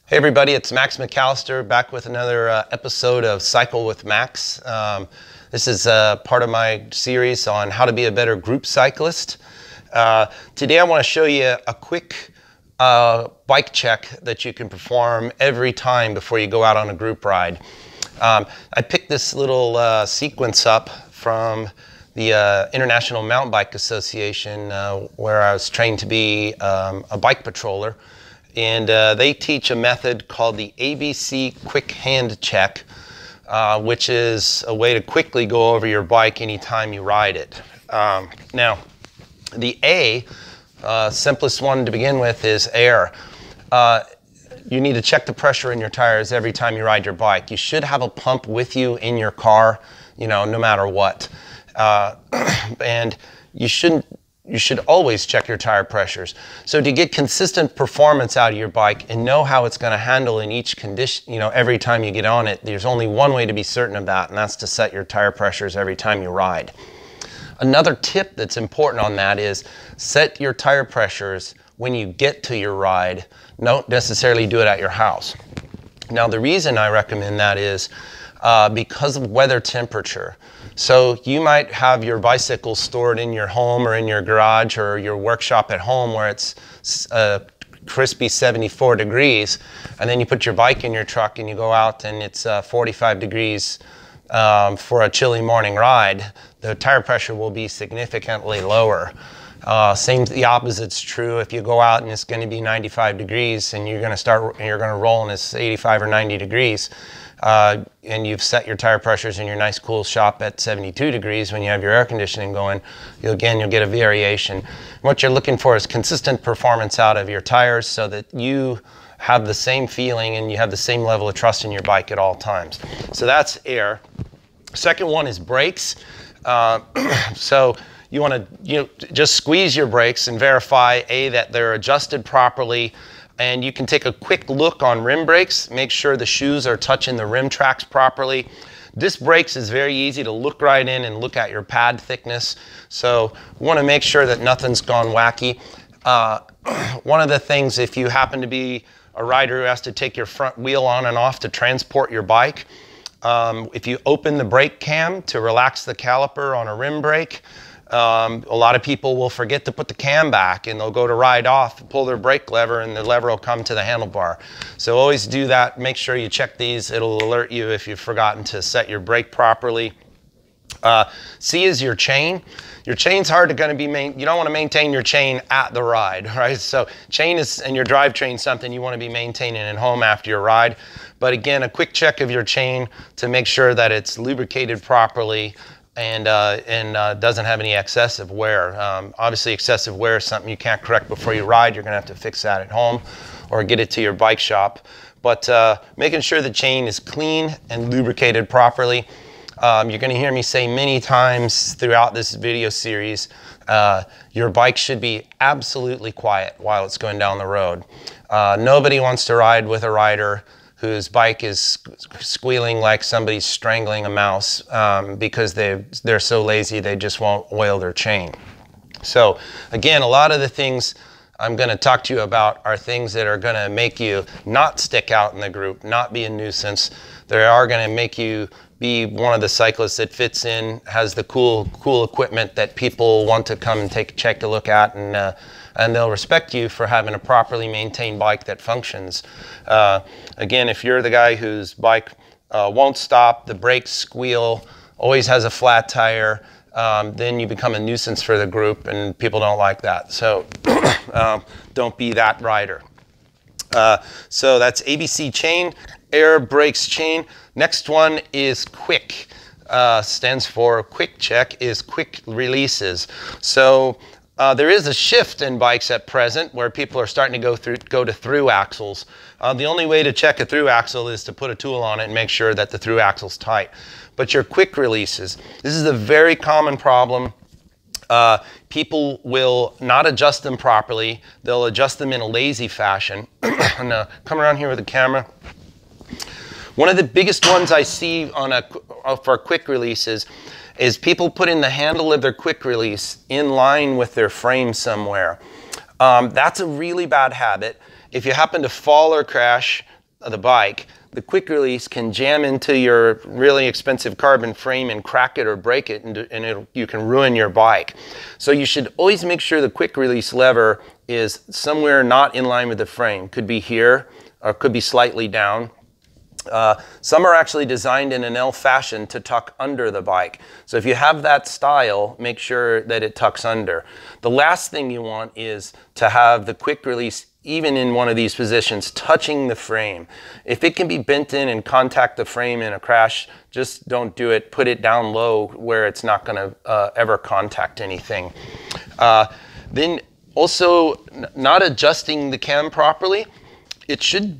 Hey everybody, it's Max McAllister back with another episode of Cycle with Max. This is part of my series on how to be a better group cyclist. Today I want to show you a quick bike check that you can perform every time before you go out on a group ride. I picked this little sequence up from the International Mountain Bike Association where I was trained to be a bike patroller. And they teach a method called the ABC Quick Hand Check, which is a way to quickly go over your bike anytime you ride it. Now, the A, simplest one to begin with, is air. You need to check the pressure in your tires every time you ride your bike. You should have a pump with you in your car, no matter what. And you should always check your tire pressures. So to get consistent performance out of your bike and know how it's going to handle in each condition, every time you get on it, there's only one way to be certain of that, and that's to set your tire pressures every time you ride. Another tip that's important on that is set your tire pressures when you get to your ride. Don't necessarily do it at your house. Now, the reason I recommend that is because of weather temperature. So you might have your bicycle stored in your home or in your garage or your workshop at home where it's crispy 74 degrees, and then you put your bike in your truck and you go out and it's 45 degrees for a chilly morning ride. The tire pressure will be significantly lower. The opposite's true. If you go out and it's going to be 95 degrees and you're going to roll and it's 85 or 90 degrees, and you've set your tire pressures in your nice cool shop at 72 degrees when you have your air conditioning going, you'll get a variation. What you're looking for is consistent performance out of your tires so that you have the same feeling and you have the same level of trust in your bike at all times. So that's air. Second one is brakes. So you want to just squeeze your brakes and verify that they're adjusted properly. And you can take a quick look on rim brakes, make sure the shoes are touching the rim tracks properly. Disc brakes is very easy to look right in and look at your pad thickness. So you want to make sure that nothing's gone wacky. One of the things, if you happen to be a rider who has to take your front wheel on and off to transport your bike, if you open the brake cam to relax the caliper on a rim brake, a lot of people will forget to put the cam back and they'll go to ride off, pull their brake lever, and the lever will come to the handlebar. So always do that. Make sure you check these. It'll alert you if you've forgotten to set your brake properly. C is your chain. Your chain's you don't want to maintain your chain at the ride, right? So chain and your drivetrain something you want to be maintaining at home after your ride. But again, a quick check of your chain to make sure that it's lubricated properly and doesn't have any excessive wear. Obviously, excessive wear is something you can't correct before you ride. You're going to have to fix that at home or get it to your bike shop. But making sure the chain is clean and lubricated properly. You're going to hear me say many times throughout this video series, your bike should be absolutely quiet while it's going down the road. Nobody wants to ride with a rider whose bike is squealing like somebody's strangling a mouse because they're so lazy they just won't oil their chain. So again, a lot of the things I'm going to talk to you about are things that are going to make you not stick out in the group, not be a nuisance. They are going to make you be one of the cyclists that fits in, has the cool equipment that people want to come and check a look at, and they'll respect you for having a properly maintained bike that functions. Again, if you're the guy whose bike won't stop, the brakes squeal, always has a flat tire, then you become a nuisance for the group and people don't like that. So don't be that rider. So that's ABC chain, air, brakes, chain. Next one is quick. Stands for quick check, is quick releases. So there is a shift in bikes at present where people are starting to go to through axles. The only way to check a through axle is to put a tool on it and make sure that the through axle's tight. But your quick releases, this is a very common problem. People will not adjust them properly. They'll adjust them in a lazy fashion. And, come around here with the camera. One of the biggest ones I see for quick releases is people putting the handle of their quick release in line with their frame somewhere. That's a really bad habit. If you happen to fall or crash, of the bike, the quick release can jam into your really expensive carbon frame and crack it or break it, and you can ruin your bike. So you should always make sure the quick release lever is somewhere not in line with the frame. Could be here, or could be slightly down. Some are actually designed in an L fashion to tuck under the bike. So if you have that style, make sure that it tucks under. The last thing you want is to have the quick release, even in one of these positions, touching the frame. If it can be bent in and contact the frame in a crash, just don't do it. Put it down low where it's not going to ever contact anything. Then also, not adjusting the cam properly. It should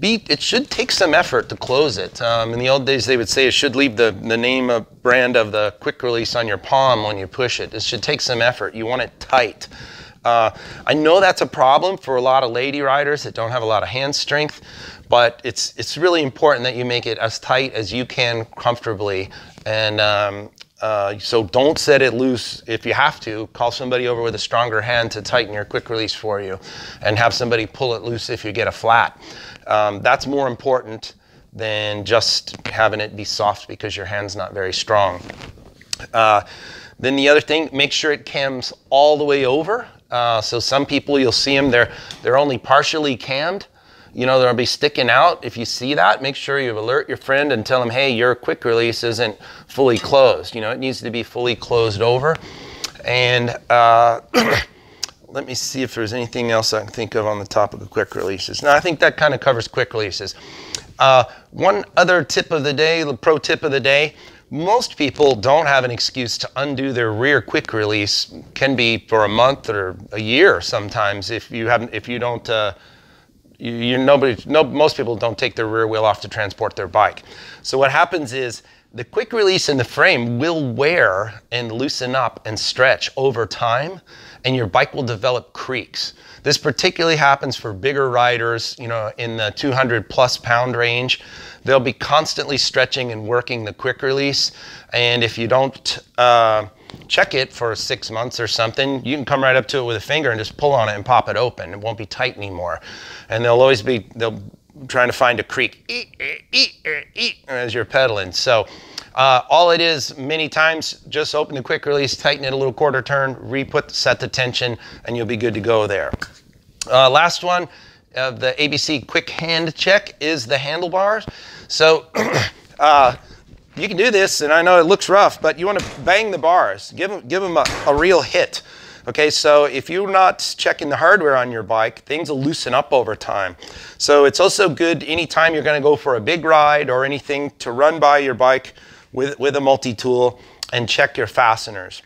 take some effort to close it. In the old days, they would say it should leave the name of brand of the quick release on your palm when you push it. It should take some effort. You want it tight. I know that's a problem for a lot of lady riders that don't have a lot of hand strength, but it's really important that you make it as tight as you can comfortably. And so don't set it loose. If you have to, call somebody over with a stronger hand to tighten your quick release for you, and have somebody pull it loose if you get a flat. That's more important than just having it be soft because your hand's not very strong. Then the other thing, make sure it cams all the way over. So some people, you'll see them, they're only partially cammed. You know, they'll be sticking out. If you see that, make sure you alert your friend and tell them, hey, your quick release isn't fully closed. You know, it needs to be fully closed over. And let me see if there's anything else I can think of on the topic of quick releases. No, I think that kind of covers quick releases. One other tip of the day, the pro tip of the day, most people don't have an excuse to undo their rear quick release. Can be for a month or a year sometimes if you don't. Most people don't take their rear wheel off to transport their bike. So what happens is the quick release in the frame will wear and loosen up and stretch over time, and your bike will develop creaks. This particularly happens for bigger riders, you know, in the 200+ pound range. They'll be constantly stretching and working the quick release, and if you don't check it for 6 months or something, you can come right up to it with a finger and just pull on it and pop it open. It won't be tight anymore. And they'll trying to find a creak as you're pedaling. So all it is, many times, just open the quick release, tighten it a little quarter turn, set the tension, and you'll be good to go there. Last one of the ABC quick hand check is the handlebars. So you can do this, and I know it looks rough, but you want to bang the bars. Give them a real hit. Okay, so if you're not checking the hardware on your bike, things will loosen up over time. So it's also good anytime you're going to go for a big ride or anything to run by your bike with a multi-tool and check your fasteners.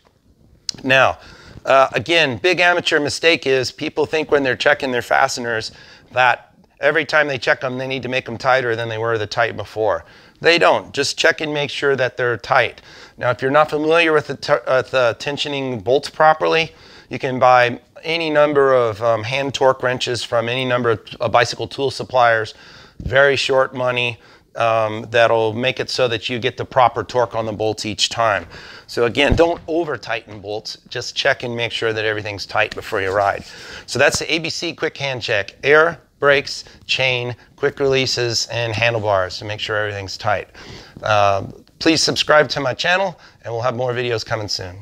Now, again, big amateur mistake is people think when they're checking their fasteners that every time they check them, they need to make them tighter than they were the tight before. They don't. Just check and make sure that they're tight. Now, if you're not familiar with the tensioning bolts properly, you can buy any number of hand torque wrenches from any number of bicycle tool suppliers. Very short money. That'll make it so that you get the proper torque on the bolts each time. So again, don't over tighten bolts. Just check and make sure that everything's tight before you ride. So that's the ABC quick hand check. Air, brakes, chain, quick releases, and handlebars to make sure everything's tight. Please subscribe to my channel, and we'll have more videos coming soon.